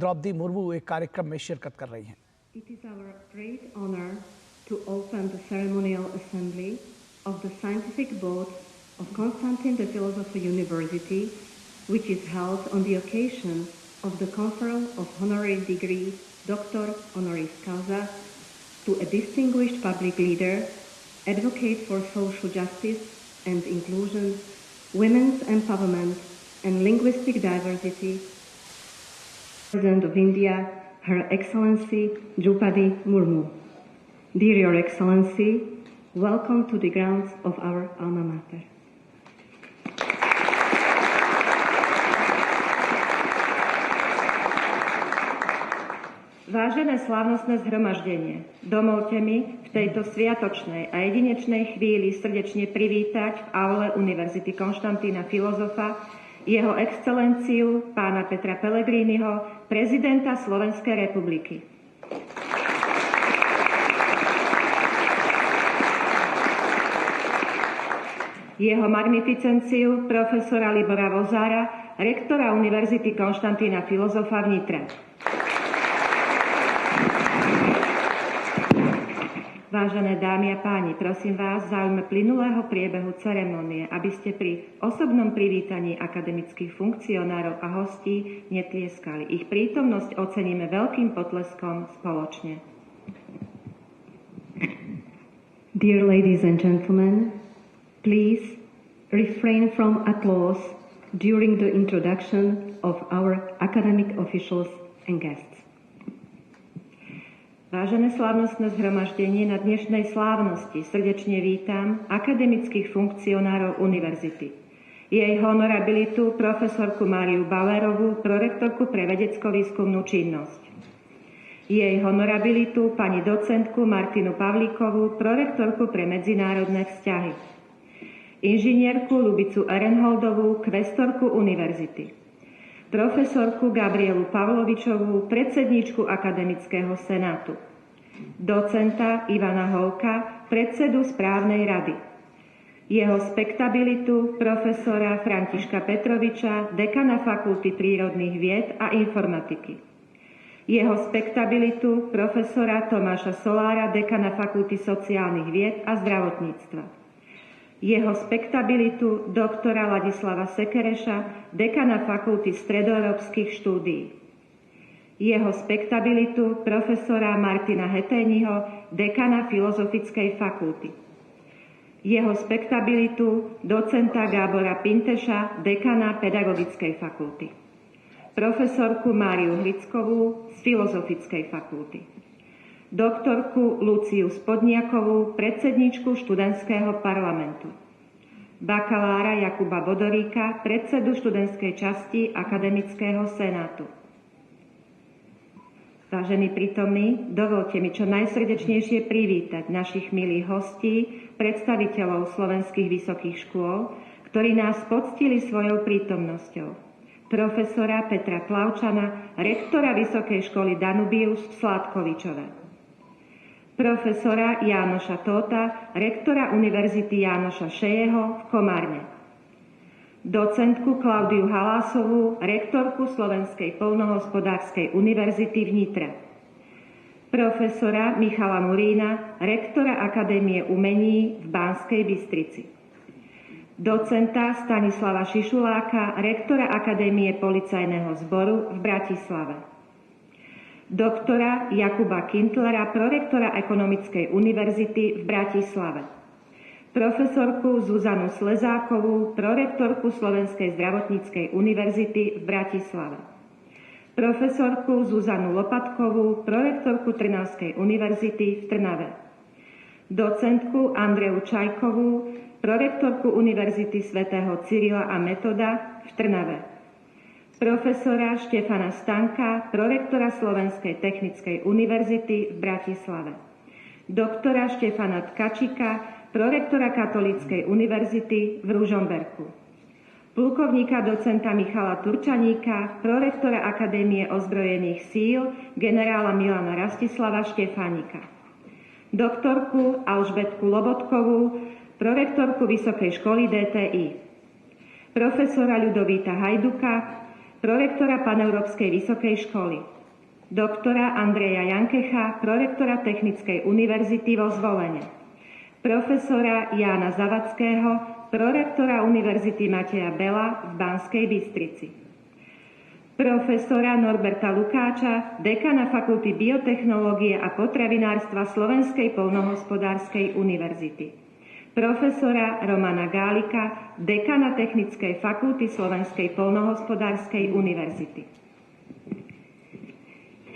द्रौपदी मुर्मू एक कार्यक्रम में शिरकत कर रही हैं। It is our great honor to open the ceremonial assembly of the Scientific Board of Constantine the Philosopher University, which is held on the occasion of the conferral of honorary degree Doctor Honoris Causa to a distinguished public leader, advocate for social justice and inclusion, women's empowerment and linguistic diversity, President of India, Her Excellency Draupadi Murmu. Dear Your Excellency, welcome to the grounds of our alma mater. Vážené slávnostné zhromaždenie, dovoľte mi v tejto sviatočnej a jedinečnej chvíli srdečne privítať v aule Univerzity Konštantína Filozofa jeho excelenciu pána Petra Pellegriniho, prezidenta Slovenskej republiky. Jeho magnificenciu profesora Libora Vozára, rektora Univerzity Konštantína Filozofa v Nitre. Vážené dámy a páni, prosím vás v záujme plynulého priebehu ceremonie, aby ste pri osobnom privítaní akademických funkcionárov a hostí netlieskali. Ich prítomnosť oceníme veľkým potleskom spoločne. Dear ladies and gentlemen, please refrain from applause during the introduction of our academic officials and guests. Vážené slávnostné zhromaždenie, na dnešnej slávnosti srdečne vítam akademických funkcionárov univerzity. Jej honorabilitu profesorku Máriu Bauerovú, prorektorku pre vedecko-výskumnú činnosť. Jej honorabilitu pani docentku Martinu Pavlíkovú, prorektorku pre medzinárodné vzťahy. Inžinierku Lubicu Ehrenholdovú, kvestorku univerzity. Profesorku Gabrielu Pavlovičovú, predsedníčku Akademického senátu. Docenta Ivana Holka, predsedu správnej rady. Jeho spektabilitu profesora Františka Petroviča, dekana Fakulty prírodných vied a informatiky. Jeho spektabilitu profesora Tomáša Solára, dekana Fakulty sociálnych vied a zdravotníctva. Jeho spektabilitu doktora Ladislava Sekereša, dekana Fakulty stredoeurópskych štúdií. Jeho spektabilitu profesora Martina Heténiho, dekana Filozofickej fakulty. Jeho spektabilitu docenta Gábora Pinteša, dekana Pedagogickej fakulty. Profesorku Máriu Hlickovú z Filozofickej fakulty. Doktorku Luciu Spodniakovú, predsedničku študentského parlamentu. Bakalára Jakuba Bodoríka, predsedu študentskej časti Akademického senátu. Vážení prítomní, dovolte mi čo najsrdečnejšie privítať našich milých hostí, predstaviteľov slovenských vysokých škôl, ktorí nás poctili svojou prítomnosťou. Profesora Petra Plavčana, rektora Vysokej školy Danubius v Sládkovičove. Profesora Jánoša Tóta, rektora Univerzity Jánoša Šejeho v Komárne. Docentku Klaudiu Halásovú, rektorku Slovenskej poľnohospodárskej univerzity v Nitre. Profesora Michala Murína, rektora Akadémie umení v Banskej Bystrici. Docenta Stanislava Šišuláka, rektora Akadémie policajného zboru v Bratislave. Doktora Jakuba Kindlera, prorektora Ekonomickej univerzity v Bratislave. Profesorku Zuzanu Slezákovú, prorektorku Slovenskej zdravotníckej univerzity v Bratislave. Profesorku Zuzanu Lopatkovú, prorektorku Trnavskej univerzity v Trnave. Docentku Andreu Čajkovú, prorektorku Univerzity svätého Cyrila a Metoda v Trnave. Profesora Štefana Stanka, prorektora Slovenskej technickej univerzity v Bratislave. Doktora Štefana Tkačika, prorektora Katolíckej univerzity v Ružomberku. Plukovníka docenta Michala Turčaníka, prorektora Akadémie ozbrojených síl, generála Milana Rastislava Štefánika. Doktorku Alžbetku Lobotkovú, prorektorku Vysokej školy DTI. Profesora Ľudovíta Hajduka, prorektora Paneurópskej vysokej školy, doktora Andreja Jankecha, prorektora Technickej univerzity vo Zvolene, profesora Jána Zavadského, prorektora Univerzity Mateja Bela v Banskej Bystrici, profesora Norberta Lukáča, dekana Fakulty biotechnológie a potravinárstva Slovenskej poľnohospodárskej univerzity, profesora Romana Gálika, dekana Technickej fakulty Slovenskej poľnohospodárskej univerzity.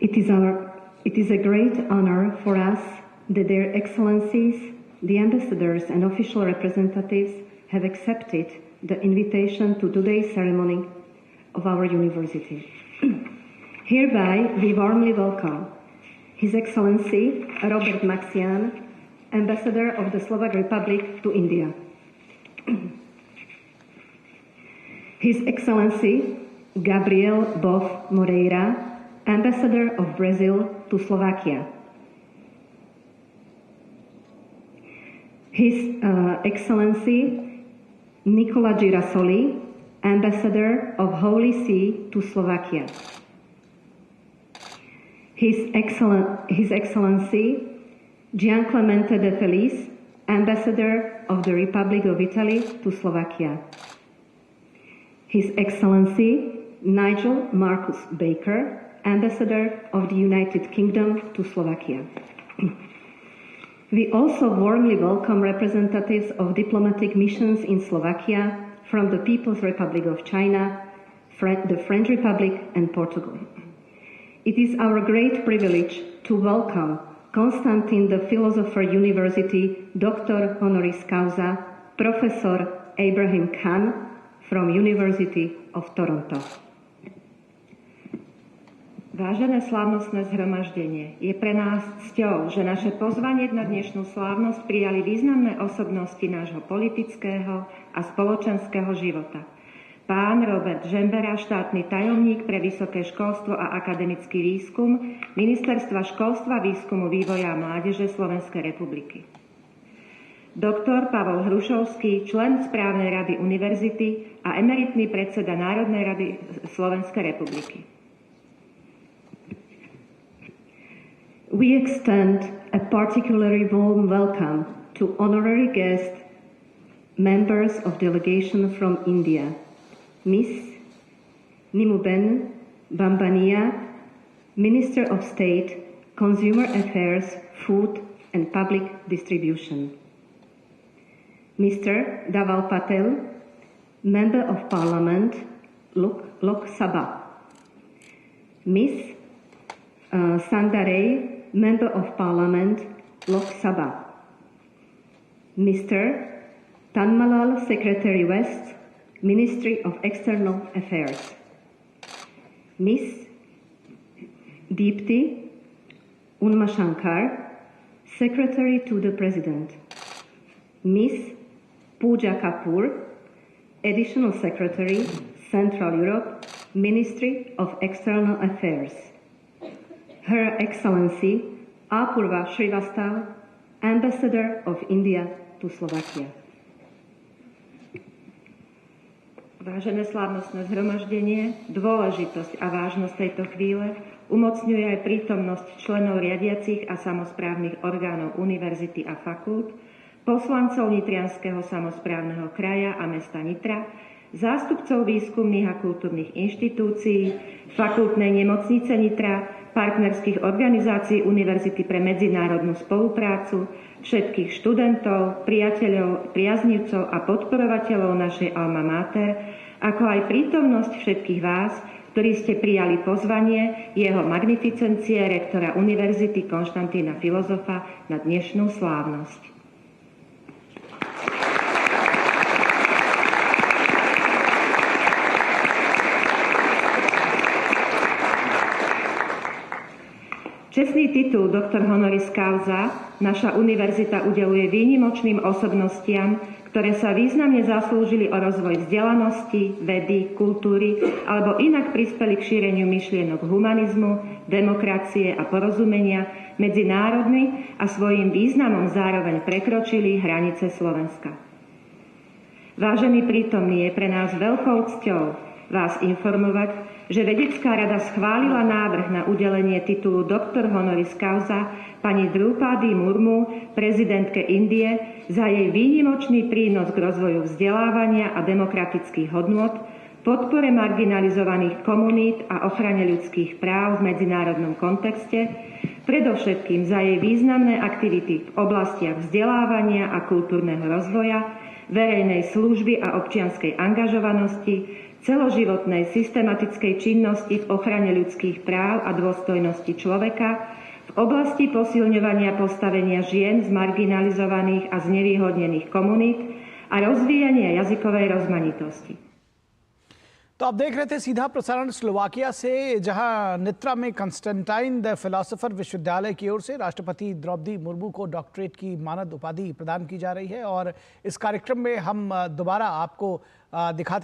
It is a great honor for us that their excellencies, the ambassadors and official representatives have accepted the invitation to today's ceremony of our university. Hereby, we warmly welcome His Excellency Robert Maxián, Ambassador of the Slovak Republic to India. His Excellency Gabriel Boff Moreira, Ambassador of Brazil to Slovakia. His Excellency Nicola Girasoli, Ambassador of Holy See to Slovakia. His Excellency Gianclemente de Felice, Ambassador of the Republic of Italy to Slovakia. His Excellency Nigel Marcus Baker, Ambassador of the United Kingdom to Slovakia. We also warmly welcome representatives of diplomatic missions in Slovakia from the People's Republic of China, the French Republic, and Portugal. It is our great privilege to welcome Konstantin the Philosopher University Doctor Honoris Causa, Professor Abraham Khan from University of Toronto. Vážené slávnostné zhromaždenie, je pre nás cťou, že naše pozvanie na dnešnú slávnosť prijali významné osobnosti nášho politického a spoločenského života. Pán Robert Žembera, štátny tajomník pre vysoké školstvo a akademický výskum Ministerstva školstva, výskumu, vývoja a mládeže Slovenskej republiky. Doktor Pavol Hrušovský, člen správnej rady univerzity a emeritný predseda Národnej rady Slovenskej republiky. We extend a particularly warm welcome to honorary guests, members of delegation from India, Miss Nimuben Bambania, Minister of State, Consumer Affairs, Food and Public Distribution. Mr. Dhaval Patel, Member of Parliament, Lok Sabha. Miss Sandaray, Member of Parliament, Lok Sabha. Mr. Tanmalal, Secretary West, Ministry of External Affairs. Miss Deepti Unmashankar, Secretary to the President. Miss Pooja Kapoor, Additional Secretary, Central Europe, Ministry of External Affairs. Her Excellency Apurva Srivastav, Ambassador of India to Slovakia. Vážené slávnostné zhromaždenie, dôležitosť a vážnosť tejto chvíle umocňuje aj prítomnosť členov riadiacich a samosprávnych orgánov univerzity a fakult, poslancov Nitrianskeho samosprávneho kraja a mesta Nitra, zástupcov výskumných a kultúrnych inštitúcií, fakultnej nemocnice Nitra, partnerských organizácií Univerzity pre medzinárodnú spoluprácu, všetkých študentov, priateľov, priaznivcov a podporovateľov našej Alma Mater, ako aj prítomnosť všetkých vás, ktorí ste prijali pozvanie jeho magnificencie rektora Univerzity Konštantína Filozofa na dnešnú slávnosť. Čestný titul doktor honoris causa naša univerzita udeľuje výnimočným osobnostiam, ktoré sa významne zaslúžili o rozvoj vzdelanosti, vedy, kultúry alebo inak prispeli k šíreniu myšlienok humanizmu, demokracie a porozumenia medzi národmi a svojím významom zároveň prekročili hranice Slovenska. Vážení prítomní, je pre nás veľkou cťou vás informovať, že Vedecká rada schválila návrh na udelenie titulu doktor honoris causa pani Draupadi Murmu, prezidentke Indie, za jej výnimočný prínos k rozvoju vzdelávania a demokratických hodnôt, podpore marginalizovaných komunít a ochrane ľudských práv v medzinárodnom kontexte, predovšetkým za jej významné aktivity v oblastiach vzdelávania a kultúrneho rozvoja, verejnej služby a občianskej angažovanosti, celoživotnej systematickej činnosti v ochrane ľudských práv a dôstojnosti človeka, v oblasti posilňovania postavenia žien z marginalizovaných a znevýhodnených komunít a rozvíjania jazykovej rozmanitosti. तो आप देख रहे थे सीधा प्रसारण स्लोवाकिया से, जहां नित्रा में कंस्टेंटाइन द फिलोसोफर विश्वविद्यालय की ओर से राष्ट्रपति द्रौपदी मुर्मू को डॉक्टरेट की मानद उपाधि प्रदान की जा रही है। और इस कार्यक्रम में हम दोबारा आपको दिखाते